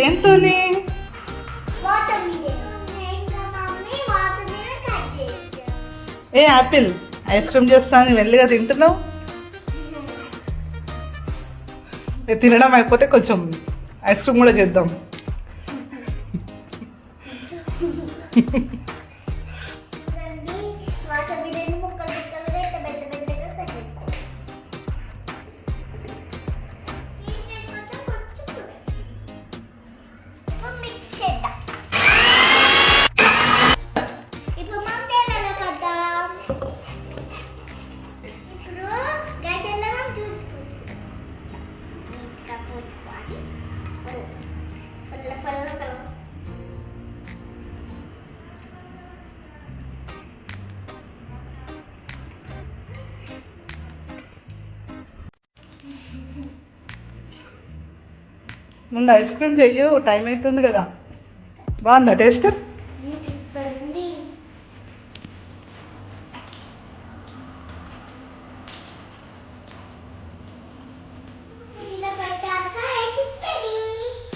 దేంతోనే? ఏ Apple ice cream చేస్తాను మెల్లిగా తింటున్నావు. తినడం అయిపోతే కొంచెం ఐస్ క్రీమ్ కూడా చేద్దాం. ముందు ఐస్ క్రీమ్ చెయ్యు, టైం అవుతుంది కదా. బాగుందా టేస్ట్?